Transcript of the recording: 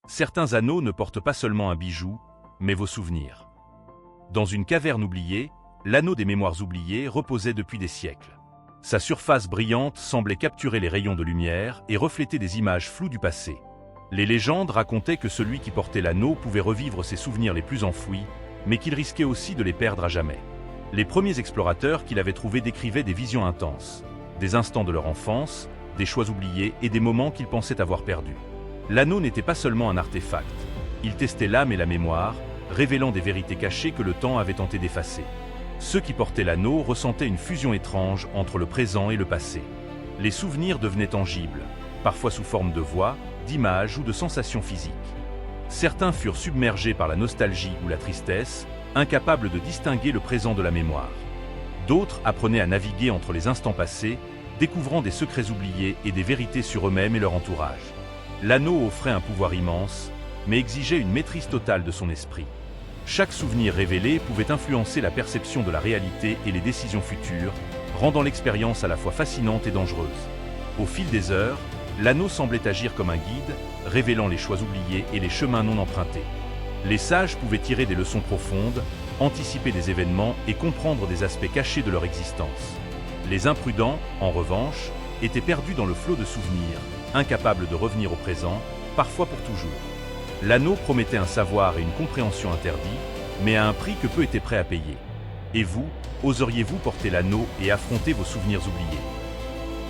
Certains anneaux ne portent pas seulement un bijou, mais vos souvenirs. Dans une caverne oubliée, l'anneau des mémoires oubliées reposait depuis des siècles. Sa surface brillante semblait capturer les rayons de lumière et refléter des images floues du passé. Les légendes racontaient que celui qui portait l'anneau pouvait revivre ses souvenirs les plus enfouis, mais qu'il risquait aussi de les perdre à jamais. Les premiers explorateurs qui l'avaient trouvé décrivaient des visions intenses, des instants de leur enfance, des choix oubliés et des moments qu'ils pensaient avoir perdus. L'anneau n'était pas seulement un artefact, il testait l'âme et la mémoire, révélant des vérités cachées que le temps avait tenté d'effacer. Ceux qui portaient l'anneau ressentaient une fusion étrange entre le présent et le passé. Les souvenirs devenaient tangibles, parfois sous forme de voix, d'images ou de sensations physiques. Certains furent submergés par la nostalgie ou la tristesse, incapables de distinguer le présent de la mémoire. D'autres apprenaient à naviguer entre les instants passés, découvrant des secrets oubliés et des vérités sur eux-mêmes et leur entourage. L'anneau offrait un pouvoir immense, mais exigeait une maîtrise totale de son esprit. Chaque souvenir révélé pouvait influencer la perception de la réalité et les décisions futures, rendant l'expérience à la fois fascinante et dangereuse. Au fil des heures, l'anneau semblait agir comme un guide, révélant les choix oubliés et les chemins non empruntés. Les sages pouvaient tirer des leçons profondes, anticiper des événements et comprendre des aspects cachés de leur existence. Les imprudents, en revanche, étaient perdus dans le flot de souvenirs, incapables de revenir au présent, parfois pour toujours. L'anneau promettait un savoir et une compréhension interdits, mais à un prix que peu étaient prêts à payer. Et vous, oseriez-vous porter l'anneau et affronter vos souvenirs oubliés ?